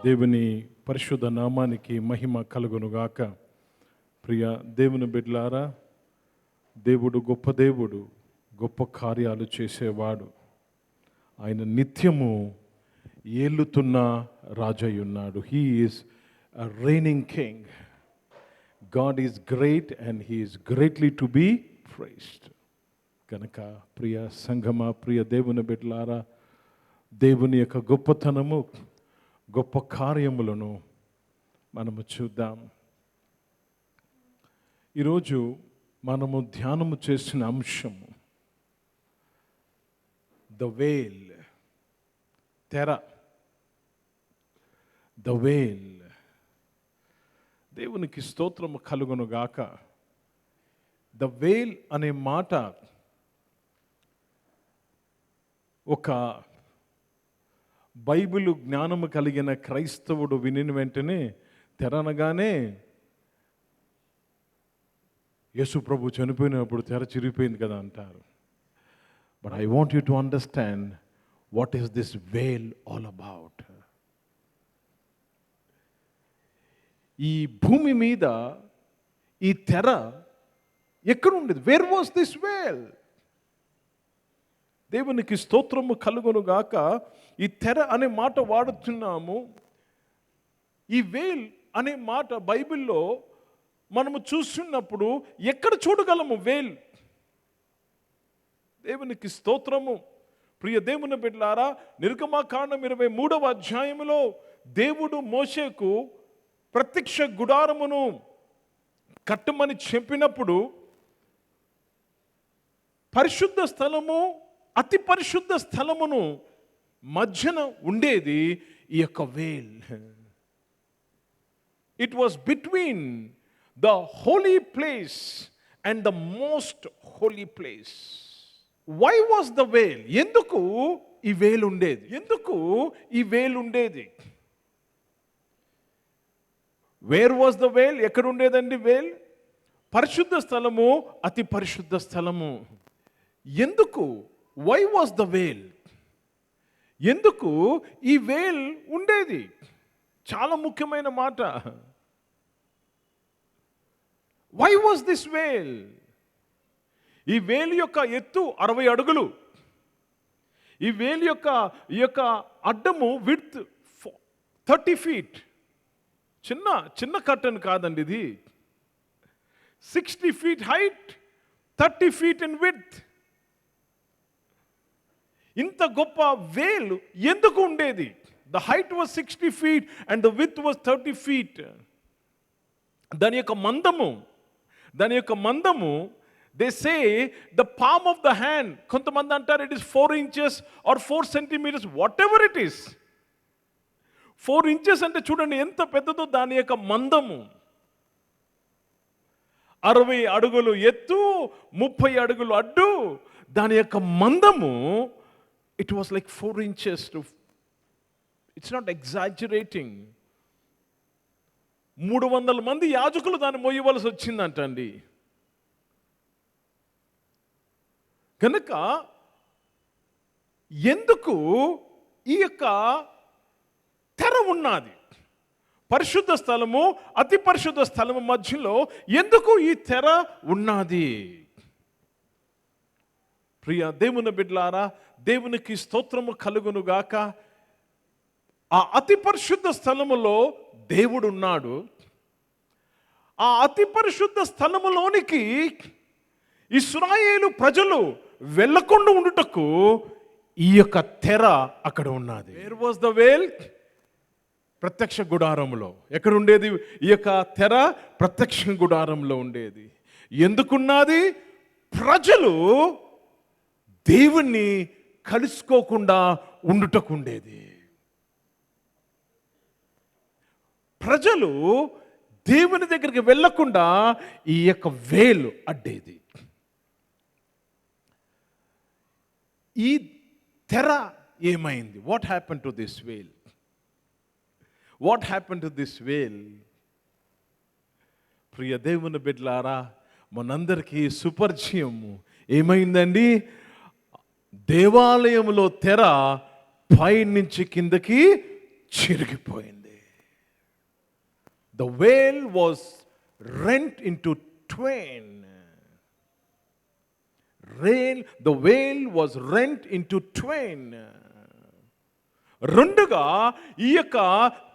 దేవుని పరిశుద్ధ నామానికి మహిమ కలుగునుగాక. ప్రియ దేవుని బిడ్డలారా, దేవుడు గొప్ప దేవుడు, గొప్ప కార్యాలు చేసేవాడు. ఆయన నిత్యము ఏలుతున్న రాజయ్య ఉన్నాడు. He is a reigning king. God is great and he is greatly to be praised. కనుక ప్రియ సంఘమా, ప్రియ దేవుని బిడ్డలారా, దేవుని యొక్క గొప్పతనము, గొప్ప కార్యములను మనము చూద్దాం. ఈరోజు మనము ధ్యానము చేసిన అంశము ద వేల్, తెర. ద వేల్. దేవునికి స్తోత్రము కలుగును గాక. ద వేల్ అనే మాట ఒక బైబిల్ జ్ఞానము కలిగిన క్రైస్తవుడు వినిన వెంటనే తెర అనగానే యేసు ప్రభు చనిపోయినప్పుడు తెర చిరిగిపోయింది కదా అంటారు. But I want you to understand what is this veil all about. ఈ భూమి మీద ఈ తెర ఎక్కడ ఉండేది? Where was this veil? దేవునికి స్తోత్రము కలుగును గాక. ఈ తెర అనే మాట వాడుతున్నాము. ఈ వేల్ అనే మాట బైబిల్లో మనము చూస్తున్నప్పుడు ఎక్కడ చూడగలము వేల్? దేవునికి స్తోత్రము. ప్రియ దేవుని బిడ్డలారా, నిర్గమకాండం 23వ అధ్యాయములో దేవుడు మోషేకు ప్రత్యక్ష గుడారమును కట్టమని చెప్పినప్పుడు పరిశుద్ధ స్థలము, అతి పరిశుద్ధ స్థలమును మధ్యన ఉండేది ఈ యొక్క veil. It was between the holy place and the most holy place. Why was the veil? ఎందుకు ఈ వేల్ ఉండేది? ఎందుకు ఈ వేల్ ఉండేది? Where was the veil? ఎక్కడ ఉండేదండి వేల్? పరిశుద్ధ స్థలము, అతి పరిశుద్ధ స్థలము. ఎందుకు? Why was the veil? ఎందుకు ఈ వేల్ ఉండేది? చాలా ముఖ్యమైన మాట. Why was this veil? ఈ వేల్ యొక్క ఎత్తు 60 అడుగులు. ఈ వేల్ యొక్క అడ్డము విడ్త్ 30 feet. చిన్న కర్టన్ కాదండి ఇది. 60 feet height, 30 feet in width. ఇంత గొప్ప వేల్ ఎందుకు ఉండేది? The height was 60 feet and the width was 30 feet. దాని యొక్క మందము they say the palm of the hand. కొంతమంది అంటారు it is 4 inches or 4 centimeters, whatever it is. 4 inches అంటే చూడండి ఎంత పెద్దదో దాని యొక్క మందము. 60 అడుగులు ఎత్తు, 30 అడుగులు అడ్డు. దాని యొక్క మందము it was like 4 inches. It's not exaggerating. 300 మంది యాజకులు దాన్ని మోయవలసి వచ్చిందంటండి. కనుక ఎందుకు ఈ యొక్క తెర ఉన్నది? పరిశుద్ధ స్థలము, అతి పరిశుద్ధ స్థలము మధ్యలో ఎందుకు ఈ తెర ఉన్నది? ప్రియ దేవుని బిడ్డలారా, దేవునికి స్తోత్రము కలుగును గాక. ఆ అతి పరిశుద్ధ స్థలములో దేవుడు ఉన్నాడు. ఆ అతి పరిశుద్ధ స్థలములోనికి ఇశ్రాయేలు ప్రజలు వెళ్ళకుండా ఉండుటకు ఈ యొక్క తెర అక్కడ ఉన్నది. వేర్ వాజ్ ద వేల్? ప్రత్యక్ష గుడారంలో. ఎక్కడ ఉండేది ఈ యొక్క తెర? ప్రత్యక్ష గుడారంలో ఉండేది. ఎందుకున్నది? ప్రజలు దేవుణ్ణి కలుసుకోకుండా ఉండుటకు ఉండేది. ప్రజలు దేవుని దగ్గరికి వెళ్ళకుండా ఈ యొక్క వేలు అడ్డేది. ఈ తెర ఏమైంది? What happen to this veil? What happen to this veil? ప్రియ దేవుని బిడ్డలారా, మనందరికీ సుపరిచయము ఏమైందండి? దేవాలయంలో తెర పైనుంచి కిందకి చిరిగిపోయింది. The veil was rent into twain. The veil was rent into twain. రెండుగా ఈ యొక్క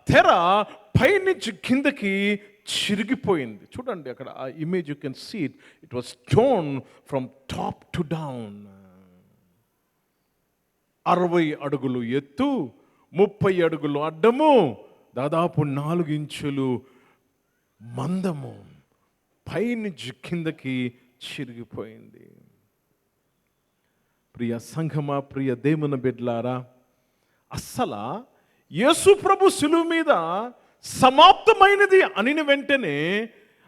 తెర పైనుంచి కిందకి చిరిగిపోయింది. చూడండి అక్కడ ఆ image, you can see it was torn from top to down. 60 అడుగులు ఎత్తు, 30 అడుగులు అడ్డము, దాదాపు 4 ఇంచులు మందము, పైనుంచి కిందకి చిరిగిపోయింది. ప్రియ సంఘమా, ప్రియ దేవుని బిడ్డలారా, అస్సలు యేసు ప్రభు శిలువ మీద సమాప్తమైనది అనిన వెంటనే,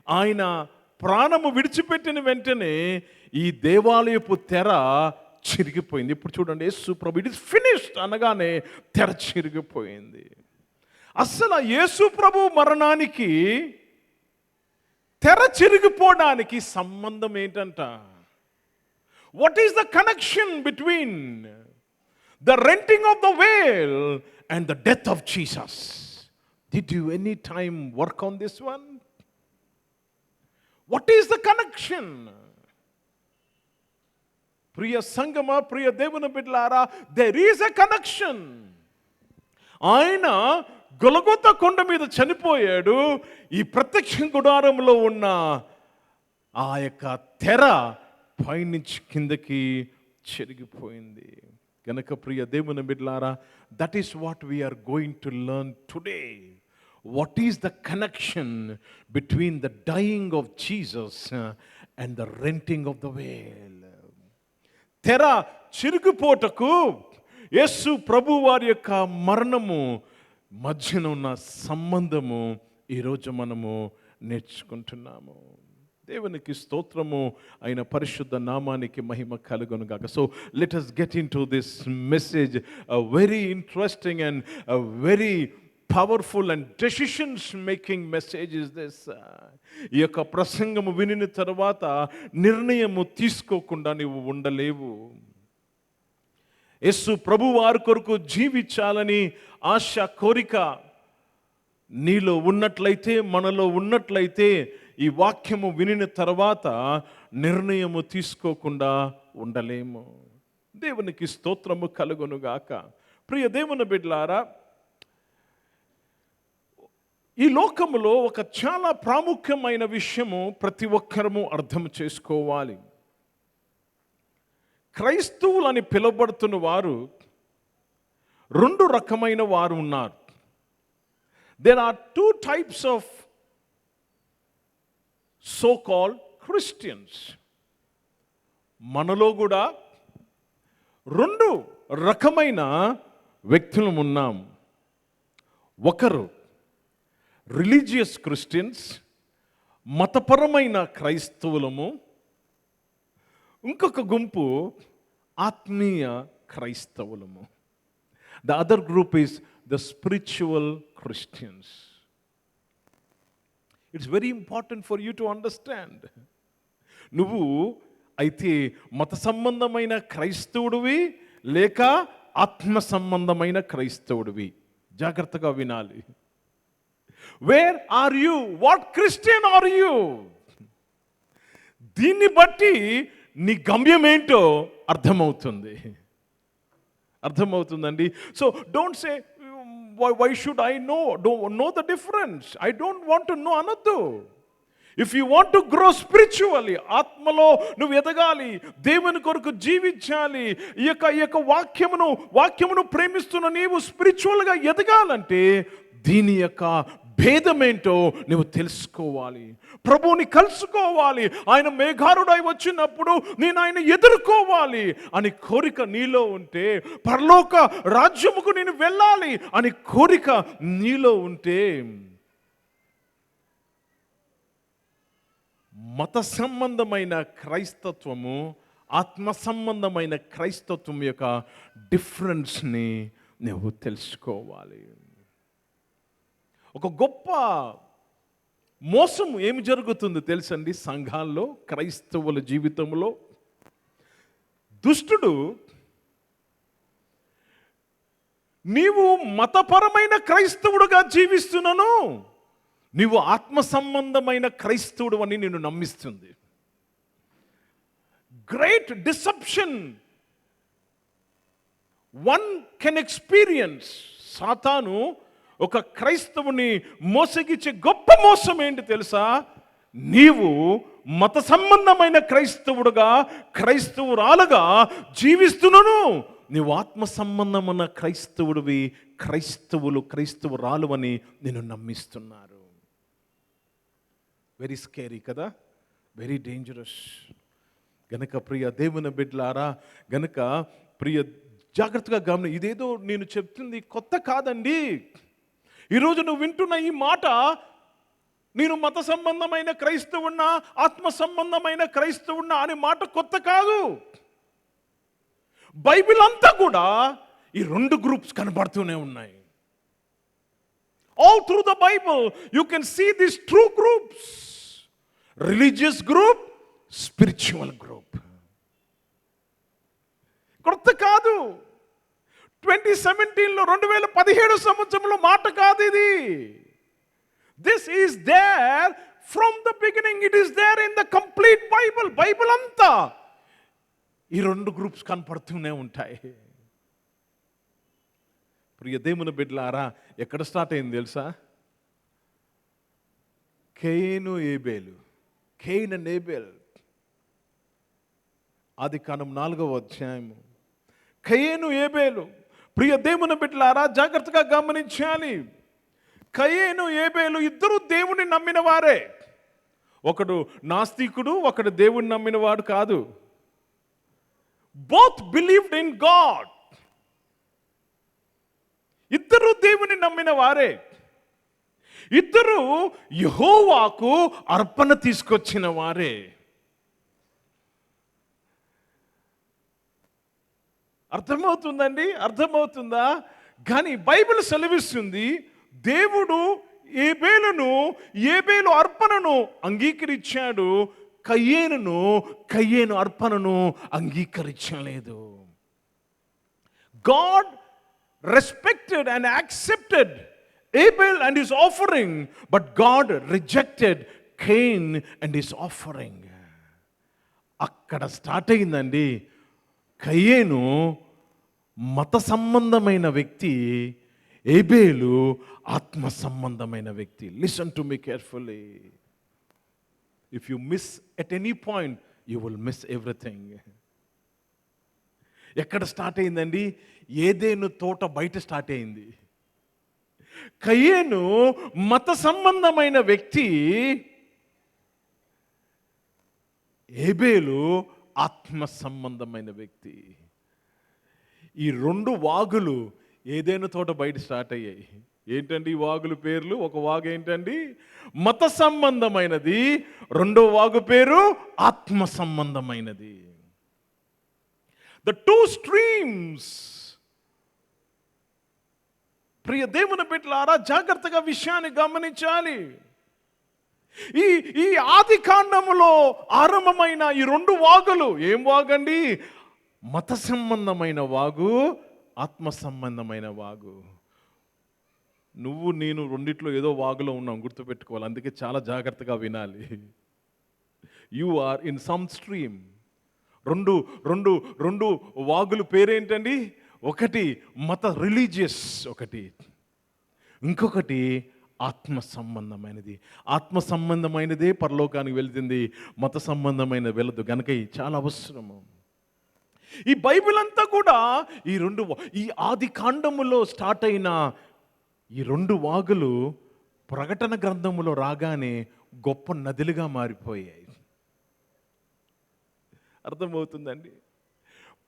ఆయన ప్రాణము విడిచిపెట్టిన వెంటనే ఈ దేవాలయపు తెర చిరిగిపోయింది. ఇప్పుడు చూడండి, యేసు ప్రభు ఇట్ ఇస్ ఫినిష్డ్ అనగానే తెర చిరిగిపోయింది. అస్సలు యేసు ప్రభు మరణానికి తెర చిరిగిపోవడానికి సంబంధం ఏంటంట? What is the connection between the renting of the veil and the death of Jesus? Did you any time work on this one? What is the connection? Priya Sangama, Priya Devana Bidlara, there is a connection. ఆయన గొలగొతా కొండ మీద చనిపోయాడు. ఈ ప్రత్యక్ష గుడారంలో ఉన్న ఆ యొక్క తెర పైనుంచి కిందకి చెరిగిపోయింది. కనుక ప్రియ దేవుని బిడ్డలారా, that is what we are going to learn today. What is the connection between the dying of Jesus and the renting of the veil? తెర చిరిగిపోటకు యేసు ప్రభు వారి యొక్క మరణము మధ్యన ఉన్న సంబంధము ఈరోజు మనము నేర్చుకుంటున్నాము. దేవునికి స్తోత్రము, ఆయన పరిశుద్ధ నామానికి మహిమ కలుగును గాక. So let us get into this message, a very interesting and a very powerful and decisions making message is this. ఈ యొక్క ప్రసంగము వినిన తర్వాత నిర్ణయము తీసుకోకుండా నీవు ఉండలేవు. యేసు ప్రభు వారి కొరకు జీవించాలని ఆశ, కోరిక నీలో ఉన్నట్లయితే, మనలో ఉన్నట్లయితే, ఈ వాక్యము వినిన తర్వాత నిర్ణయము తీసుకోకుండా ఉండలేము. దేవునికి స్తోత్రము కలుగునుగాక. ప్రియ దేవుని బిడ్డలారా, ఈ లోకములో ఒక చాలా ప్రాముఖ్యమైన విషయము ప్రతి ఒక్కరము అర్థం చేసుకోవాలి. క్రైస్తవులని పిలువబడుతున్న వారు 2 రకమైన వారు ఉన్నారు. There are 2 types of so-called Christians. మనలో కూడా 2 రకమైన వ్యక్తులు ఉన్నాం. ఒకరు రిలీజియస్ క్రిస్టియన్స్, మతపరమైన క్రైస్తవులము. ఇంకొక గుంపు ఆత్మీయ క్రైస్తవులము. The other group is the spiritual Christians. It's very important for you to understand. నువ్వు అయితే మత సంబంధమైన క్రైస్తవుడివి లేక ఆత్మ సంబంధమైన క్రైస్తవుడివి, జాగ్రత్తగా వినాలి. Where are you? What Christian are you? దీన్ని బట్టి నీ గమ్యం ఏంటో అర్థమవుతుందండి. So don't say why should I know the difference? I don't want to know అనొద్దు. If you want to grow spiritually, ఆత్మలో నువ్వు ఎదగాలి, దేవుని కొరకు జీవించాలి, ఈ యొక్క వాక్యమును ప్రేమిస్తున్న నీవు స్పిరిచువల్గా ఎదగాలంటే దీని యొక్క భేదమేంటో నువ్వు తెలుసుకోవాలి. ప్రభువుని కలుసుకోవాలి. ఆయన మేఘారుడై వచ్చినప్పుడు నేను ఆయన ఎదుర్కోవాలి అని కోరిక నీలో ఉంటే, పరలోక రాజ్యముకు నేను వెళ్ళాలి అని కోరిక నీలో ఉంటే, మత సంబంధమైన క్రైస్తత్వము, ఆత్మ సంబంధమైన క్రైస్తత్వం యొక్క డిఫరెన్స్ని నువ్వు తెలుసుకోవాలి. ఒక గొప్ప మోసం ఏమి జరుగుతుంది తెలుసండి సంఘాల్లో, క్రైస్తవుల జీవితంలో? దుష్టుడు నీవు మతపరమైన క్రైస్తవుడుగా జీవిస్తున్నాను, నీవు ఆత్మ సంబంధమైన క్రైస్తవుడు అని నిన్ను నమ్మిస్తుంది. Great deception one can experience. సాతాను ఒక క్రైస్తవుని మోసగిచ్చే గొప్ప మోసం ఏంటి తెలుసా? నీవు మత సంబంధమైన క్రైస్తవుడుగా, క్రైస్తవురాలుగా జీవిస్తున్నాను, నీవు ఆత్మ సంబంధమైన క్రైస్తవుడివి, క్రైస్తవురాలు అని నేను నమ్మిస్తున్నారు. వెరీ స్కేరీ కదా, వెరీ డేంజరస్. గనక ప్రియ దేవుని బిడ్డలారా, గనక ప్రియ జాగ్రత్తగా గమని, ఇదేదో నేను చెప్తుంది కొత్త కాదండి. ఈరోజు నువ్వు వింటున్న ఈ మాట, నేను మత సంబంధమైన క్రైస్తవున్నా, ఆత్మ సంబంధమైన క్రైస్తవున్నా అనే మాట కొత్త కాదు. బైబిల్ అంతా కూడా ఈ రెండు గ్రూప్స్ కనబడుతూనే ఉన్నాయి. All through the Bible you can see these two groups: religious group, spiritual group. కొత్త కాదు. 2017లో 2017 సంవత్సరంలో మాట కాదు ఇది. This is there from the beginning. It is there in the complete Bible. Bible అంతా ఈ రెండు గ్రూప్స్ కనపడుతూనే ఉంటాయి. ప్రియ దేవుని బిడ్డలారా, ఎక్కడ స్టార్ట్ అయింది తెలుసా? కయీను ఏబేలు. Cain and Abel. ఆదికాండం 4వ అధ్యాయము. కయీను ఏబేలు. ప్రియ దేవుని బిడ్డలారా, జాగ్రత్తగా గమనించాలి. కయీను ఏబేలు ఇద్దరు దేవుని నమ్మిన వారే. ఒకడు నాస్తికుడు, ఒకడు దేవుని నమ్మినవాడు కాదు. Both believed in God. ఇద్దరు దేవుని నమ్మిన వారే. ఇద్దరు యెహోవాకు అర్పణ తీసుకొచ్చిన వారే. అర్థమవుతుందండి? అర్థమవుతుందా? కానీ బైబిల్ సెలవిస్తుంది, దేవుడు ఏబేలు అర్పణను అంగీకరించాడు, కయ్యేను అర్పణను అంగీకరించలేదు. God respected and accepted Abel and his offering, but God rejected Cain and his offering. అక్కడ స్టార్ట్ అయిందండి. కయ్యేను మత సంబంధమైన వ్యక్తి, ఏబేలు ఆత్మ సంబంధమైన వ్యక్తి. Listen to me carefully. If you miss at any point you will miss everything. ఎక్కడ స్టార్ట్ అయిందండి? ఏదేను తోట బయట స్టార్ట్ అయింది. కయ్యేను మత సంబంధమైన వ్యక్తి, ఏబేలు ఆత్మ సంబంధమైన వ్యక్తి. ఈ రెండు వాగులు ఏదేను తోట బయట స్టార్ట్ అయ్యాయి. ఏంటండి ఈ వాగుల పేర్లు? ఒక వాగు ఏంటండి? మత సంబంధమైనది. రెండో వాగు పేరు ఆత్మ సంబంధమైనది. The two streams. ప్రియ దేవుని బిడ్డలారా, జాగ్రత్తగా విషయాన్ని గమనించాలి. ఈ ఆది కాండములో ఆరంభమైన ఈ రెండు వాగులు ఏం వాగండి? మత సంబంధమైన వాగు, ఆత్మ సంబంధమైన వాగు. నువ్వు నేను రెండిట్లో ఏదో వాగులో ఉన్నాం, గుర్తుపెట్టుకోవాలి. అందుకే చాలా జాగ్రత్తగా వినాలి. You are in some stream. రెండు వాగులు పేరేంటండి? ఒకటి మత రిలీజియస్, ఒకటి ఇంకొకటి ఆత్మ సంబంధమైనది. ఆత్మ సంబంధమైనదే పరలోకానికి వెళ్తుంది, మత సంబంధమైన వెళ్ళదు. కనుక చాలా అవసరము. ఈ బైబిల్ అంతా కూడా ఈ ఆది కాండములో స్టార్ట్ అయిన ఈ రెండు వాగులు ప్రకటన గ్రంథములో రాగానే గొప్ప నదులుగా మారిపోయాయి. అర్థమవుతుందండి?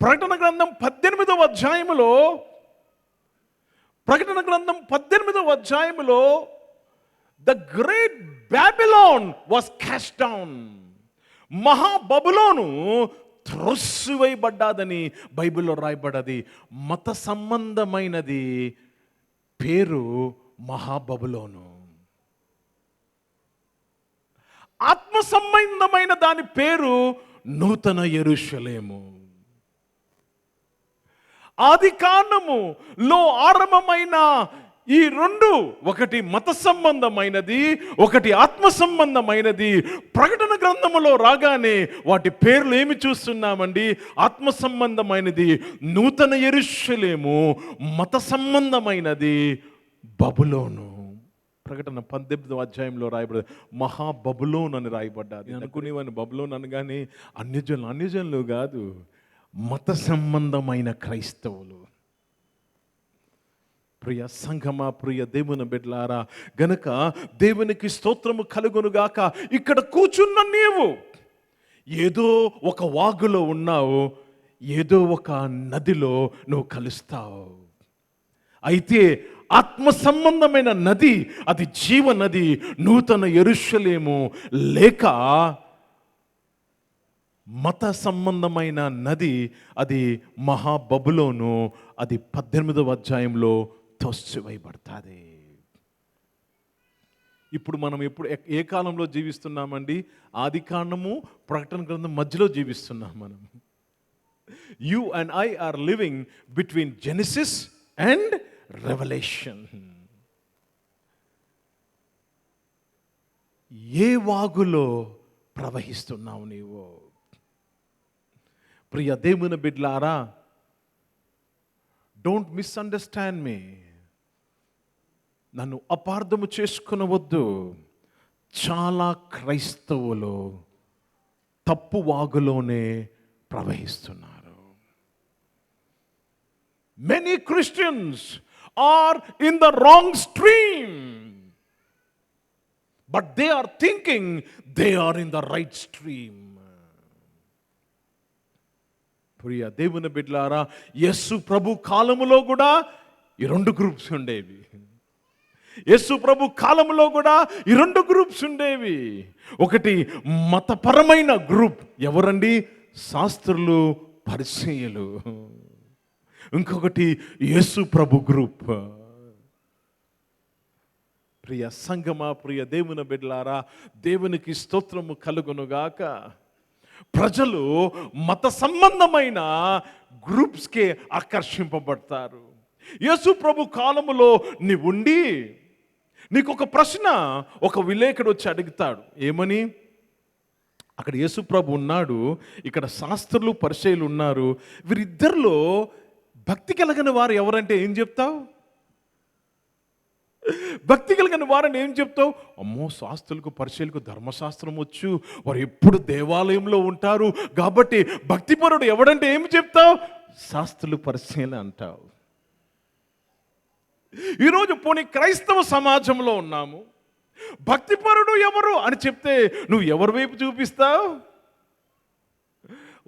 ప్రకటన గ్రంథం 18వ అధ్యాయములో the great Babylon was cast down. మహాబబులోను త్రోసివేయబడ్డాదని బైబిల్లో రాయబడ్డది. మత సంబంధమైనది పేరు మహాబబులోను. ఆత్మ సంబంధమైన దాని పేరు నూతన యెరూషలేము. ఆది కాండములో ఆరంభమైన ఈ రెండు, ఒకటి మత సంబంధమైనది, ఒకటి ఆత్మ సంబంధమైనది. ప్రకటన గ్రంథములో రాగానే వాటి పేర్లు ఏమి చూస్తున్నామండి? ఆత్మ సంబంధమైనది నూతన యెరూషలేము, మత సంబంధమైనది బబులోను. ప్రకటన 18వ అధ్యాయంలో రాయబడి మహా బబులోన్ అని రాయబడ్డాది. అనుకునేవాడిని బబులోన్ అనగానే అన్యజనులు కాదు, మత సంబంధమైన క్రైస్తవులు. ప్రియ సంఘమా, ప్రియ దేవుని బిడ్డలారా, గనుక దేవునికి స్తోత్రము కలుగునుగాక. ఇక్కడ కూర్చున్న నీవు ఏదో ఒక వాగులో ఉన్నావు, ఏదో ఒక నదిలో నువ్వు కలుస్తావు. అయితే ఆత్మ సంబంధమైన నది, అది జీవ నది, నూతన యెరూషలేము. లేక మత సంబంధమైన నది, అది మహాబబులోను. అది 18వ అధ్యాయంలో తోసివేయబడతాది. ఇప్పుడు మనం ఏ కాలంలో జీవిస్తున్నామండి? ఆది కాండము, ప్రకటన గ్రంథం మధ్యలో జీవిస్తున్నాం మనం. You and I are living between Genesis and revolution. ఏ వాగులో ప్రవహిస్తున్నావు నీవు? ప్రియ దేవుని బిడ్డలారా, డోంట్ మిస్అండర్స్టాండ్ మీ. నన్ను అపార్థము చేసుకునవద్దు. చాలా క్రైస్తవులు తప్పు వాగులోనే ప్రవహిస్తున్నారు. Many Christians are in the wrong stream, but they are thinking they are in the right stream. ప్రియ దేవుని బిడ్డలారా, యేసు ప్రభు కాలములో కూడా ఈ రెండు గ్రూప్స్ ఉండేవి. యేసు ప్రభు కాలములో కూడా ఈ రెండు గ్రూప్స్ ఉండేవి. ఒకటి మతపరమైన గ్రూప్, ఎవరండి? శాస్త్రులు, పరిసయ్యులు. ఇంకొకటి యేసు ప్రభు గ్రూప్. ప్రియ సంగమా, ప్రియ దేవుని బిడ్డలారా, దేవునికి స్తోత్రము కలుగునుగాక. ప్రజలు మత సంబంధమైన గ్రూప్స్కే ఆకర్షింపబడతారు. యేసు ప్రభు కాలములో నీవుండి నీకు ఒక ప్రశ్న ఒక విలేకరుడు వచ్చి అడుగుతాడు. ఏమని? అక్కడ యేసు ప్రభు ఉన్నాడు, ఇక్కడ శాస్త్రులు, పరిసయ్యులు ఉన్నారు. వీరిద్దరిలో భక్తి కలిగిన వారు ఎవరంటే ఏం చెప్తావు? భక్తి కలిగిన వారని ఏం చెప్తావు? అమ్మో, శాస్త్రులకు, పరిసయ్యులకు ధర్మశాస్త్రం వచ్చు, వారు ఎప్పుడు దేవాలయంలో ఉంటారు కాబట్టి భక్తిపరుడు ఎవడంటే ఏం చెప్తావు? శాస్త్రులు, పరిసయ్యులు అంటావు. ఈరోజు పోనీ క్రైస్తవ సమాజంలో ఉన్నాము, భక్తిపరుడు ఎవరు అని చెప్తే నువ్వు ఎవరి వైపు చూపిస్తావు?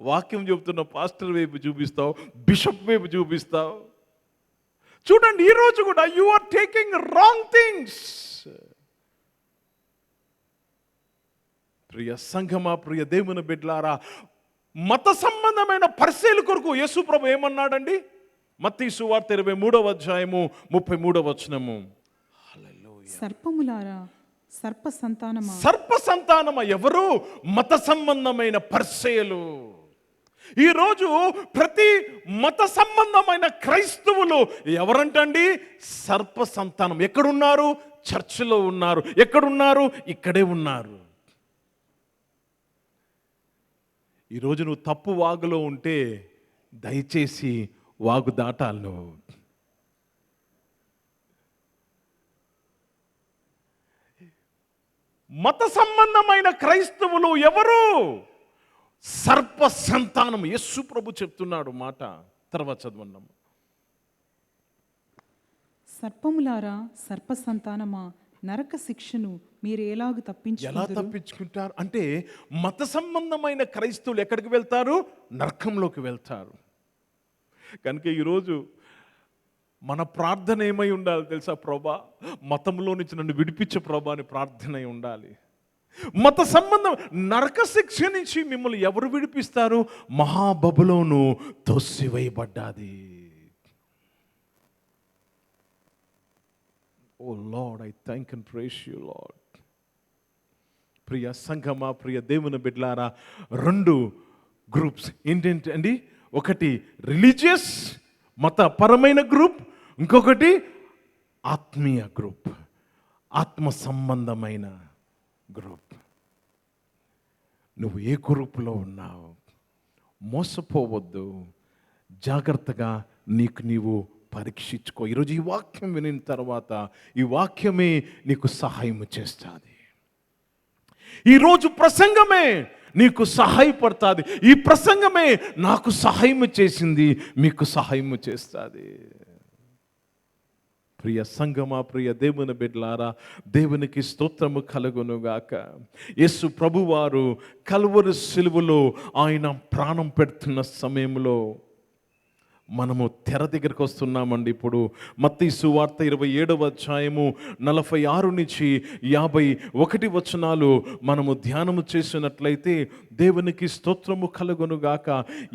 వాక్యం చెబుతున్న పాస్టర్ వైపు చూపిస్తావు, బిషప్ వైపు చూపిస్తావు. చూడండి, ఈరోజు కూడా you are taking wrong things. ప్రియ సంఘమా, ప్రియ దేవుని బిడ్డలారా, మత సంబంధమైన పరిసయ్యుల కొరకు యేసు ప్రభు ఏమన్నాడండి? మత్తయి సువార్త 23వ అధ్యాయము 33వ వచనము. సర్పములారా, సర్ప సంతానమా. సర్ప సంతానమా ఎవరు? మత సంబంధమైన పరిసయ్యులు. ఈరోజు ప్రతి మత సంబంధమైన క్రైస్తవులు ఎవరంటండి? సర్ప సంతానం. ఎక్కడున్నారు? చర్చిలో ఉన్నారు. ఎక్కడున్నారు? ఇక్కడే ఉన్నారు. ఈరోజు నువ్వు తప్పు వాగులో ఉంటే దయచేసి వాగు దాటాలి నువ్వు. మత సంబంధమైన క్రైస్తవులు ఎవరు? సర్ప సంతానం. యేసు ప్రభు చెప్తున్నాడు మాట. తర్వాత చదవండి. సర్పములారా, సర్ప సంతానమా, నరక శిక్షను మీరు ఎలాగ ఎలా తప్పించుకుంటారు అంటే, మత సంబంధమైన క్రైస్తవులు ఎక్కడికి వెళ్తారు? నరకంలోకి వెళ్తారు. కనుక ఈరోజు మన ప్రార్థన ఏమై ఉండాలి తెలుసా? ప్రభా, మతంలో నుంచి నన్ను విడిపించే ప్రభా అని ప్రార్థన అయి ఉండాలి. మత సంబంధం, నరక శిక్ష నుంచి మిమ్మల్ని ఎవరు విడిపిస్తారు? మహాబబులోను తోసివేయబడ్డాది. Oh Lord, I thank and praise you Lord. ప్రియ సంఘమా, ప్రియ దేవుని బిడ్డలారా, రెండు గ్రూప్స్ ఏంటండి? ఒకటి రిలీజియస్, మతపరమైన గ్రూప్. ఇంకొకటి ఆత్మీయ గ్రూప్, ఆత్మ సంబంధమైన గ్రూప్. నువ్వు ఏ గ్రూపులో ఉన్నావు? మోసపోవద్దు. జాగ్రత్తగా నీవు పరీక్షించుకో. ఈరోజు ఈ వాక్యం వినిన తర్వాత ఈ వాక్యమే నీకు సహాయం చేస్తుంది. ఈరోజు ప్రసంగమే నీకు సహాయపడుతుంది. ఈ ప్రసంగమే నాకు సహాయం చేసింది, మీకు సహాయం చేస్తుంది. ప్రియ సంగమా, ప్రియ దేవుని బిడ్డలారా, దేవునికి స్తోత్రము కలుగునుగాక. యేసు ప్రభువారు కల్వరి సిలువలో ఆయన ప్రాణం పెడుతున్న సమయంలో మనము తెర దగ్గరికి వస్తున్నామండి. ఇప్పుడు మత్తయి సువార్త 27వ అధ్యాయము 46 నుంచి 51 వచనాలు మనము ధ్యానము చేసినట్లయితే దేవునికి స్తోత్రము కలుగునుగాక.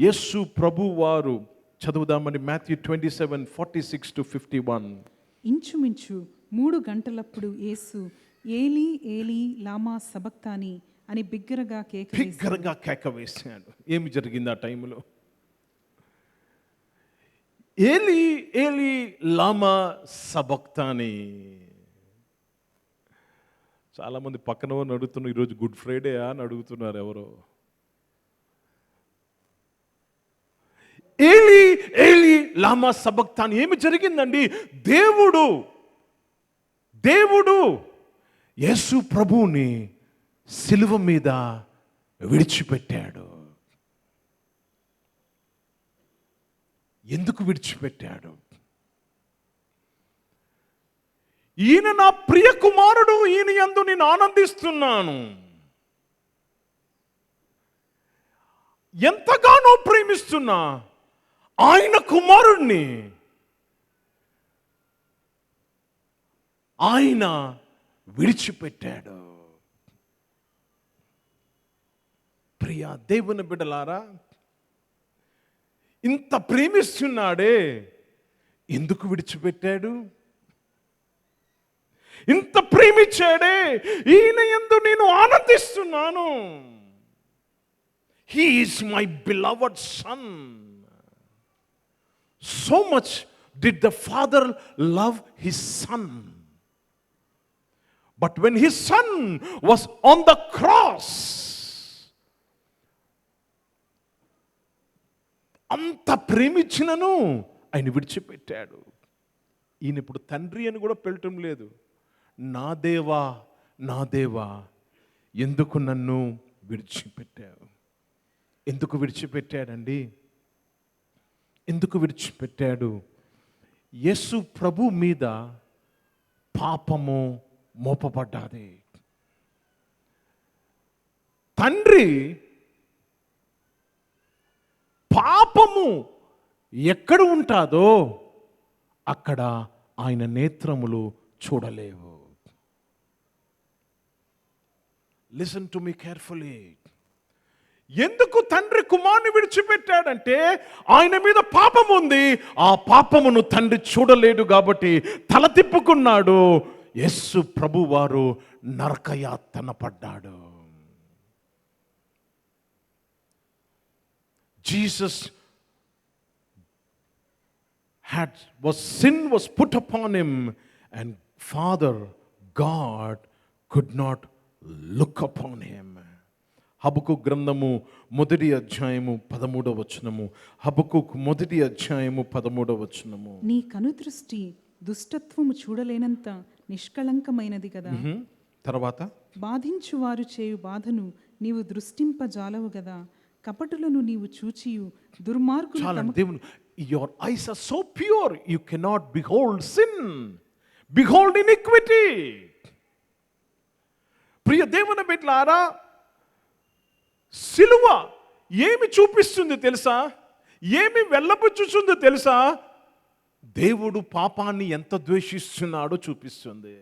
యేసు ప్రభువారు చదువుదామండి. మాథ్యూ 27:46-51. ఇంచుమించు 3 గంటలప్పుడు యేసు ఏలీ ఏలీ లామా సబక్తాని అని బిగ్గరగా కేక వేశాడు. ఏమి జరిగింది ఆ టైంలో? ఏలీ ఏలీ లామా సబక్తాని. చాలామంది పక్కన వారిని అడుగుతున్నారు, ఈరోజు గుడ్ ఫ్రైడే అని అడుగుతున్నారు ఎవరో. ఏలీ ఏలీ లామా సబక్తాని. ఏమి జరిగిందండి? దేవుడు యేసు ప్రభువుని సిలువ మీద విడిచిపెట్టాడు. ఎందుకు విడిచిపెట్టాడు? ఈయన నా ప్రియ కుమారుడు, ఈయన యందు నేను ఆనందిస్తున్నాను, ఎంతగానో ప్రేమిస్తున్నా ఆయన కుమారుణ్ణి ఆయన విడిచిపెట్టాడు. ప్రియ దేవుని బిడ్డలారా, ఇంత ప్రేమిస్తున్నాడే, ఎందుకు విడిచిపెట్టాడు? ఇంత ప్రేమించాడే, ఈయన యందు నేను ఆనందిస్తున్నాను. He is my beloved son. So much did the father love his son. But when his son was on the cross, అంత ప్రేమించినను ఆయన విడిచిపెట్టాడు. ఈయన ఇప్పుడు తండ్రి అని కూడా పిలవటం లేదు. నా దేవా నా దేవా ఎందుకు నన్ను విడిచిపెట్టావు? ఎందుకు విడిచిపెట్టాడండి? ఎందుకు విడిచిపెట్టాడు? యేసు ప్రభు మీద పాపము మోపబడ్డాది. తండ్రి పాపము ఎక్కడ ఉంటాదో అక్కడ ఆయన నేత్రములు చూడలేవు. Listen to me carefully. ఎందుకు తండ్రి కుమారుని విడిచిపెట్టాడంటే ఆయన మీద పాపం ఉంది. ఆ పాపమును తండ్రి చూడలేడు కాబట్టి తల తిప్పుకున్నాడు. యేసు ప్రభు వారు నరకయాతన పడ్డాడు. Jesus sin was put upon him, and Father God could not look upon him. హబక్కూకు గ్రంథము 1వ అధ్యాయము 13వ వచనము. హబక్కూకు 1వ అధ్యాయము 13వ వచనము. నీ కనుదృష్టి దుష్టత్వము చూడలేనంత నిష్కళంకమైనది కదా. తర్వాత బాధించువారు చేయు బాధను నీవు దృష్టింపజాలవు కదా. కపటులను నీవు చూచియు దుర్మార్గులు దేవుని, your eyes are so pure you cannot behold sin, behold iniquity. ప్రియ దేవుని బిడ్డలారా, సిలువ ఏమి చూపిస్తుంది తెలుసా? ఏమి వెళ్ళబుచ్చుతుంది తెలుసా? దేవుడు పాపాన్ని ఎంత ద్వేషిస్తున్నాడో చూపిస్తుంది.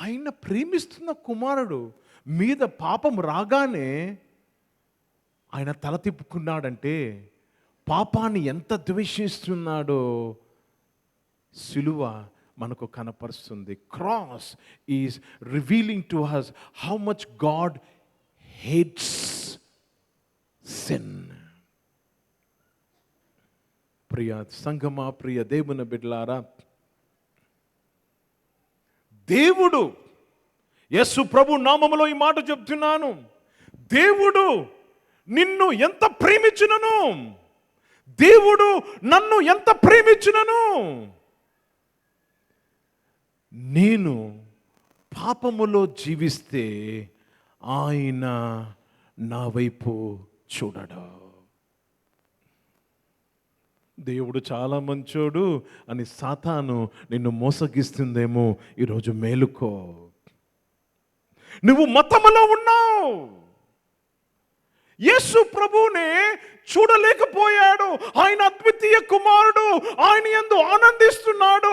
ఆయన ప్రేమిస్తున్న కుమారుడు మీద పాపం రాగానే ఆయన తల తిప్పుకున్నాడంటే పాపాన్ని ఎంత ద్వేషిస్తున్నాడో సిలువ మనకు కనపరుస్తుంది. Cross is revealing to us how much God hates sin. ప్రియ సంగమా, ప్రియ దేవుని బిడ్డలారా, దేవుడు, యేసు ప్రభు నామములో ఈ మాట చెప్తున్నాను, దేవుడు నిన్ను ఎంత ప్రేమించునను, దేవుడు నన్ను ఎంత ప్రేమించునను, నేను పాపములో జీవిస్తే ఆయన నా వైపు చూడడు. దేవుడు చాలా మంచోడు అని సాతాను నిన్ను మోసగిస్తుందేమో. ఈరోజు మేలుకో. నువ్వు మతములో ఉన్నావు. యేసు ప్రభువునే చూడలేకపోయాడు. ఆయన అద్వితీయ కుమారుడు, ఆయన యందు ఆనందిస్తున్నాడు.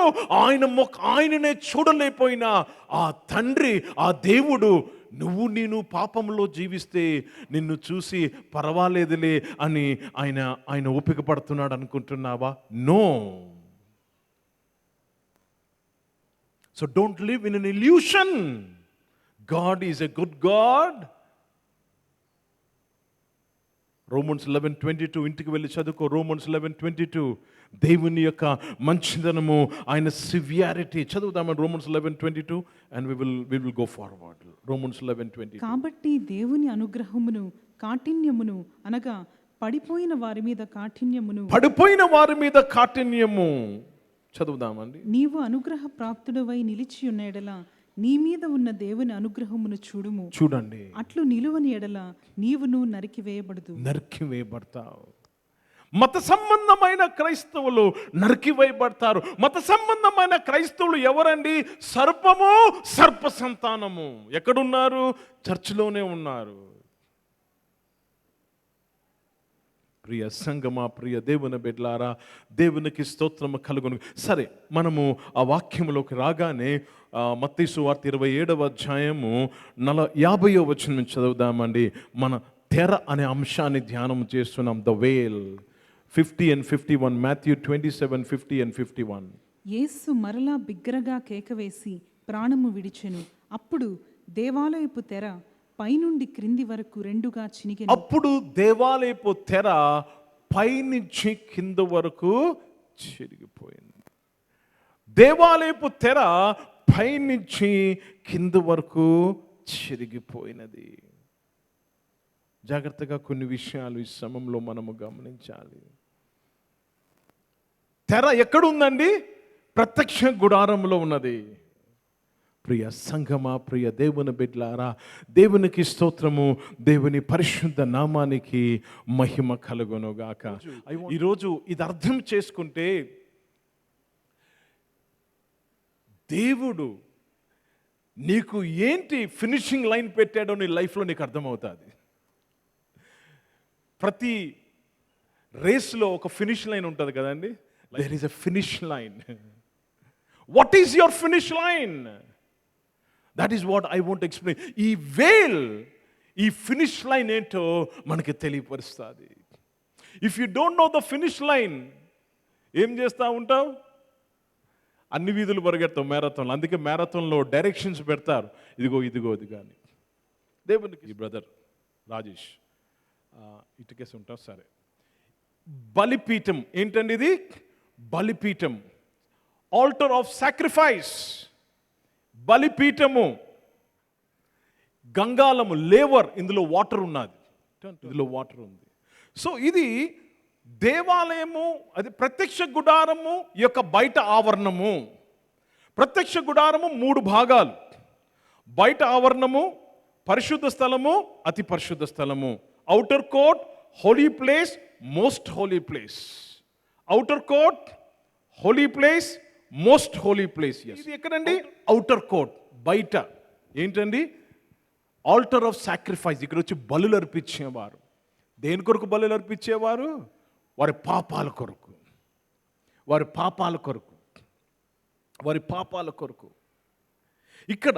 ఆయననే చూడలేకపోయినా ఆ తండ్రి, ఆ దేవుడు, నువ్వు నేను పాపంలో జీవిస్తే నిన్ను చూసి పర్వాలేదులే అని ఆయన ఓపిక పడుతున్నాడు అనుకుంటున్నావా? No. So don't live in an illusion. God is a good God. Romans 11:22 ఇంటికి వెళ్ళి చదువుకో. రోమన్స్ 11:22 దేవుని యొక్క మంచిదనము, ఆయన సివియారిటీ. చదువుదామని Romans 11:22 and we will go forward. Romans 11:22. కాబట్టి దేవుని అనుగ్రహమును కాఠిన్యమును అనగా పడిపోయిన వారి మీద కాఠిన్యము చదువుదామండి. నీవు అనుగ్రహ ప్రాప్తుడవై నిలిచి ఉన్న ఎడల నీ మీద ఉన్న దేవుని అనుగ్రహమును చూడండి. అట్లు నిలువని ఎడల నీవును నరికివేయబడతావు. మత సంబంధమైన క్రైస్తవులు నరికివేయబడతారు. మత సంబంధమైన క్రైస్తవులు ఎవరండి? సర్పము, సర్ప సంతానము. ఎక్కడున్నారు? చర్చిలోనే ఉన్నారు. ప్రియ సంగమా, ప్రియ దేవుని బిడ్డలారా, దేవునికి స్తోత్రము కలుగును. సరే, మనము ఆ వాక్యములోకి రాగానే మత్తయి సువార్త 27వ అధ్యాయము 50వ వచనం నుంచి చదువుదామండి. మన తెర అనే అంశాన్ని ధ్యానం చేస్తున్నాం. The veil 50 and 51. Matthew 27, 50 and 51. Yesu మరలా బిగ్గరగా కేకవేసి ప్రాణము విడిచెను. అప్పుడు దేవాలయపు తెర పైనుండి క్రింది వరకు రెండుగా చినిగెను. అప్పుడు దేవాలయపు తెర పైనుంచి కింద వరకు చిరిగిపోయింది. దేవాలయపు తెర పైనుంచి కింద వరకు చిరిగిపోయినది. జాగ్రత్తగా కొన్ని విషయాలు ఈ సమయంలో మనము గమనించాలి. తెర ఎక్కడుందండి? ప్రత్యక్ష గుడారంలో ఉన్నది. ప్రియ సంగమా, ప్రియ దేవుని బిడ్డలారా, దేవునికి స్తోత్రము, దేవుని పరిశుద్ధ నామానికి మహిమ కలుగునుగాక. ఈరోజు ఇది అర్థం చేసుకుంటే దేవుడు నీకు ఏంటి ఫినిషింగ్ లైన్ పెట్టాడో నీ లైఫ్లో నీకు అర్థమవుతుంది. ప్రతి రేస్లో ఒక ఫినిష్ లైన్ ఉంటుంది కదండి. There is a finish line. What is your finish line? That is what I want explain. ఈ వేల్, ఈ ఫినిష్ లైన్ ఏంటో మనకి తెలియపరుస్తుంది. If you don't know the finish line, ఏం చేస్తూ ఉంటావు? అన్ని వీధులు పరిగెడతావు మ్యారథాన్లో. అందుకే మ్యారథాన్లో డైరెక్షన్స్ పెడతారు, ఇదిగో ఇది కానీ. దేవునికి బ్రదర్ రాజేష్ ఇటుకేసి ఉంటాం. సరే, బలిపీఠం ఏంటండి ఇది? బలిపీఠం, ఆల్టర్ ఆఫ్ సాక్రిఫైస్. బలిపీఠము, గంగాలము, లేవర్, ఇందులో వాటర్ ఉన్నది, ఇందులో వాటర్ ఉంది. సో ఇది దేవాలయము, అది ప్రత్యక్ష గుడారము యొక్క బయట ఆవరణము. ప్రత్యక్ష గుడారము 3 భాగాలు. బయట ఆవరణము, పరిశుద్ధ స్థలము, అతి పరిశుద్ధ స్థలము. Outer court, holy place, most holy place. Outer court, holy place, most holy place. ఇది ఎక్కడండి? ఔటర్ కోర్ట్, బయట. ఏంటండి? Alter of sacrifice. ఇక్కడ వచ్చి బలులు అర్పించేవారు. దేని కొరకు బలులు అర్పించేవారు? వారి పాపాల కొరకు, వారి పాపాల కొరకు, వారి పాపాల కొరకు. ఇక్కడ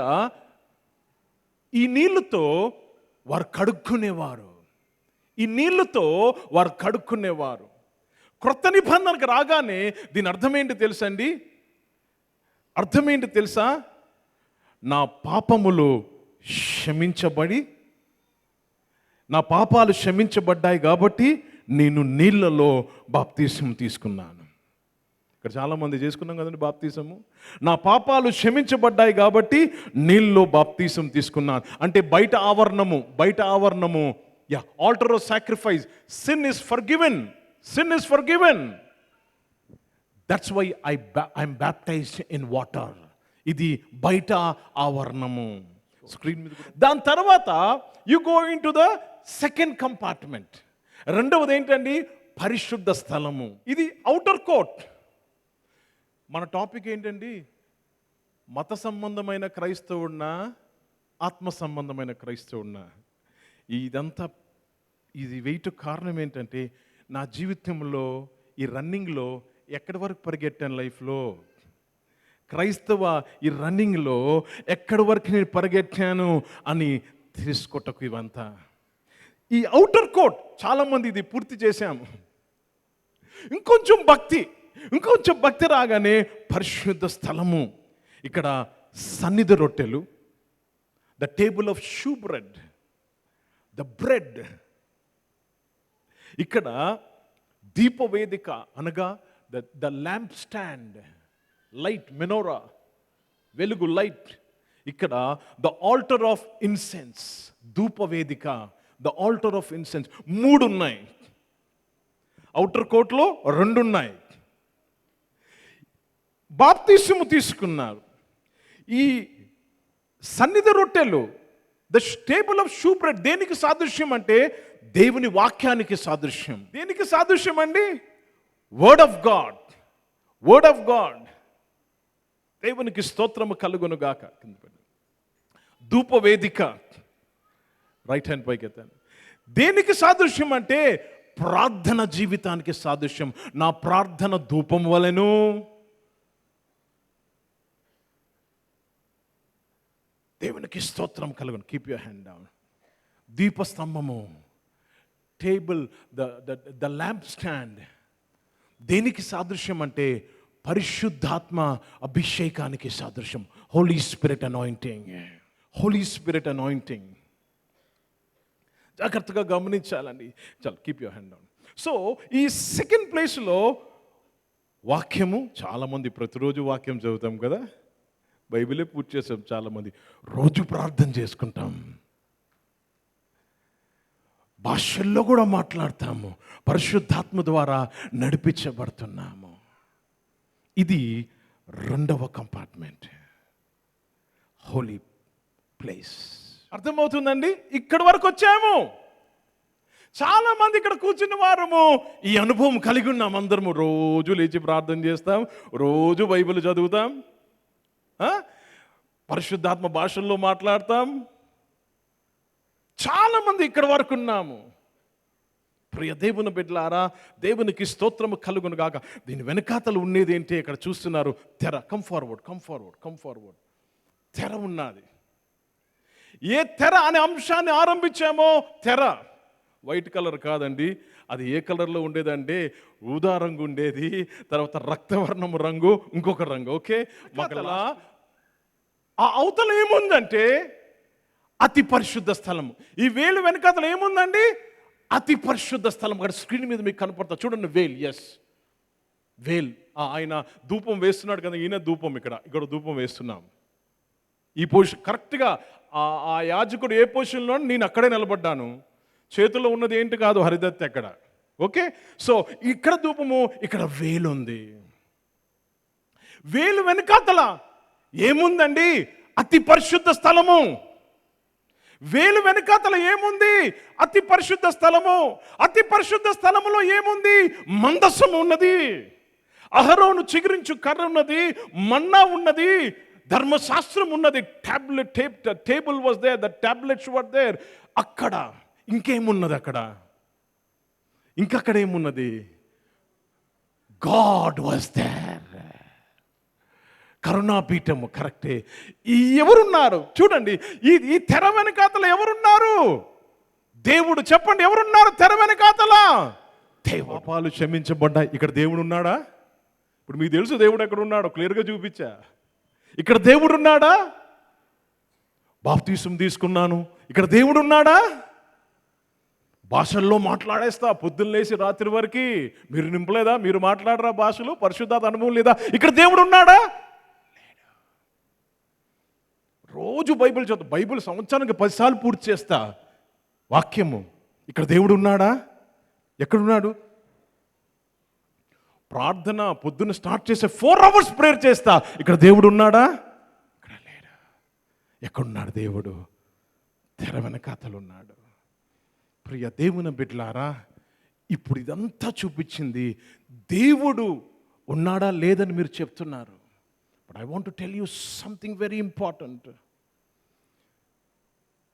ఈ నీళ్లతో వారు కడుక్కునేవారు. ఈ నీళ్లతో వారు కడుక్కునేవారు. క్రొత్త నిబంధనకు రాగానే దీని అర్థమేంటి తెలుసండి? అర్థమేంటి తెలుసా? నా పాపములు క్షమించబడి, నా పాపాలు క్షమించబడ్డాయి కాబట్టి నేను నీళ్ళలో బాప్తీసం తీసుకున్నాను. ఇక్కడ చాలామంది చేసుకున్నాం కదండి బాప్తీసము. నా పాపాలు క్షమించబడ్డాయి కాబట్టి నీళ్ళలో బాప్తీసం తీసుకున్నాను. అంటే బయట ఆవరణము altar of sacrifice. Sin is forgiven. That's why I'm baptized in water. ఇది బయట ఆవరణము. స్క్రీన్ మీద దాని తర్వాత you go into the second compartment. రెండవది ఏంటండి? పరిశుద్ధ స్థలము. ఇది ఔటర్ కోర్ట్. మన టాపిక్ ఏంటండి? మత సంబంధమైన క్రైస్తవుడినా, ఆత్మ సంబంధమైన క్రైస్తవుడినా? ఇది వెయిట్ కారణం ఏంటంటే, నా జీవితంలో ఈ రన్నింగ్లో ఎక్కడి వరకు పరిగెట్టాను లైఫ్లో? ఈ రన్నింగ్లో ఎక్కడి వరకు నేను పరిగెట్టాను అని తెలుసుకోటకు ఇవంతా. ఈ ఔటర్ కోర్ట్ చాలామంది ఇది పూర్తి చేశాము. ఇంకొంచెం భక్తి రాగానే పరిశుద్ధ స్థలము. ఇక్కడ సన్నిధి రొట్టెలు, the table of shewbread, the bread. ఇక్కడ దీపవేదిక అనగా the lamp stand, light, menorah, వెలుగు, లైట్. ఇక్కడ ద ఆల్టర్ ఆఫ్ ఇన్సెన్స్, ధూపవేదిక, ద ఆల్టర్ ఆఫ్ ఇన్సెన్స్. 3 ఉన్నాయి. ఔటర్ కోర్ట్లో 2 ఉన్నాయి. బాప్తిస్మము తీసుకున్నారు. ఈ సన్నిధి రొట్టెలు, the table of shoe bread దేనికి సాదృశ్యం అంటే దేవుని వాక్యానికి సాదృశ్యం. దేనికి సాదృశ్యం అండి? Word of God. దేవునికి స్తోత్రము కలుగును గాక. ధూపవేదిక, రైట్ హ్యాండ్ పైకి ఎత్తాను. దేనికి సాదృశ్యం అంటే ప్రార్థన జీవితానికి సాదృశ్యం. నా ప్రార్థన ధూపం వలెను. దేవునికి స్తోత్రం కలుగును. Keep your hand down. దీపస్తంభము, టేబుల్, ద ల్యాంప్ స్టాండ్ దేనికి సాదృశ్యం అంటే పరిశుద్ధాత్మ అభిషేకానికి సాదృశ్యం. Holy Spirit anointing. జాగ్రత్తగా గమనించాలండి. చల్, keep your hand down. So ఈ సెకండ్ ప్లేస్లో వాక్యము. చాలామంది ప్రతిరోజు వాక్యం చదువుతాం కదా, బైబిలే పూర్తి చేసాం. చాలామంది రోజు ప్రార్థన చేసుకుంటాం, భాషల్లో కూడా మాట్లాడతాము, పరిశుద్ధాత్మ ద్వారా నడిపించబడుతున్నాము. ఇది రెండవ కంపార్ట్మెంట్, హోలీ ప్లేస్. అర్థమవుతుందండి? ఇక్కడి వరకు వచ్చాము. చాలా మంది ఇక్కడ కూర్చున్న వారము ఈ అనుభవం కలిగి ఉన్నాం. అందరము రోజు లేచి ప్రార్థన చేస్తాం, రోజు బైబిల్ చదువుతాం, పరిశుద్ధాత్మ భాషల్లో మాట్లాడతాం. చాలా మంది ఇక్కడ వరకు ఉన్నాము. ప్రియ దేవుని బిడ్డలారా, దేవునికి స్తోత్రము కలుగును గాక. దీని వెనకాతలు ఉండేది ఏంటి? ఇక్కడ చూస్తున్నారు, తెర. Come forward. తెర ఉన్నది. ఏ తెర అనే అంశాన్ని ఆరంభించామో, తెర వైట్ కలర్ కాదండి. అది ఏ కలర్లో ఉండేదంటే ఊదా రంగు ఉండేది, తర్వాత రక్తవర్ణము రంగు, ఇంకొక రంగు. ఓకే, మగల ఆ అవతల ఏముందంటే అతి పరిశుద్ధ స్థలము. ఈ వేలు వెనకాతల ఏముందండి? అతి పరిశుద్ధ స్థలం. అక్కడ స్క్రీన్ మీద మీకు కనపడతా చూడండి, వేల్. వేల్. ఆయన ధూపం వేస్తున్నాడు కదా, ఈయన ధూపం. ఇక్కడ ధూపం వేస్తున్నాం. ఈ పొజిషన్ కరెక్ట్గా ఆ యాజకుడు ఏ పొజిషన్లో, నేను అక్కడే నిలబడ్డాను. చేతిలో ఉన్నది ఏంటి కాదు, హరిదత్తి అక్కడ. ఓకే, సో ఇక్కడ ధూపము, ఇక్కడ వేలు ఉంది. వేలు వెనకాతల ఏముందండి? అతి పరిశుద్ధ స్థలము. వేలు వెనకాతల ఏముంది? అతి పరిశుద్ధ స్థలము. అతి పరిశుద్ధ స్థలములో ఏముంది? మందసము ఉన్నది, అహరోను చిగురించు కర్ర ఉన్నది, మన్నా ఉన్నది, ధర్మశాస్త్రం ఉన్నది. Table was there, the tablets were there. అక్కడ ఇంకేమున్నది? అక్కడ ఏమున్నది? God was there. కరుణాపీఠము. కరెక్టే. ఎవరున్నారు చూడండి, ఈ తెర వెనకాతల ఎవరున్నారు? దేవుడు. చెప్పండి, ఎవరున్నారు తెర వెనకాతల? పాపాలు క్షమించబడ్డాయి. ఇక్కడ దేవుడు ఉన్నాడా? ఇప్పుడు మీకు తెలుసు దేవుడు ఎక్కడ ఉన్నాడో, క్లియర్గా చూపించా. ఇక్కడ దేవుడు ఉన్నాడా? బాప్తీసం తీసుకున్నాను, ఇక్కడ దేవుడు ఉన్నాడా? భాషల్లో మాట్లాడేస్తా పొద్దున్న లేచి రాత్రి వరకు. మీరు నింపలేదా? మీరు మాట్లాడరా భాషలు? పరిశుద్ధాత్మ అనుభవం లేదా? ఇక్కడ దేవుడు ఉన్నాడా? రోజు బైబిల్ చదువు. బైబిల్ సంవత్సరానికి 10 సార్లు పూర్తి చేస్తా వాక్యము. ఇక్కడ దేవుడు ఉన్నాడా? ఎక్కడున్నాడు? ప్రార్థన పొద్దున్న స్టార్ట్ చేసే 4 hours ప్రేయర్ చేస్తా. ఇక్కడ దేవుడు ఉన్నాడా? ఇక్కడ లేడా? ఎక్కడున్నాడు దేవుడు? తెర వెనకాతలు ఉన్నాడు. ప్రియ దేవుని బిడ్డలారా, ఇప్పుడు ఇదంతా చూపించింది దేవుడు ఉన్నాడా లేదని మీరు చెప్తున్నారు. But I want to tell you something very important.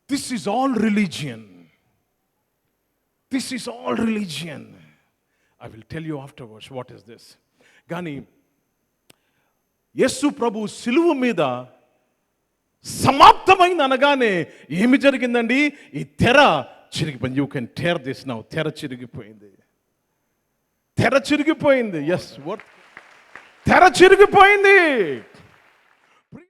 This is all religion. This is all religion. I will tell you afterwards what is this. కానీ యేసు ప్రభు సిలువ మీద సమాప్తమైంది అనగానే ఏమి జరిగిందండి? ఈ తెర చిరిగిపోయింది. You can tear this now. తెర చిరిగిపోయింది. తెర చిరిగిపోయింది. Yes, what? తెర చిరిగిపోయింది.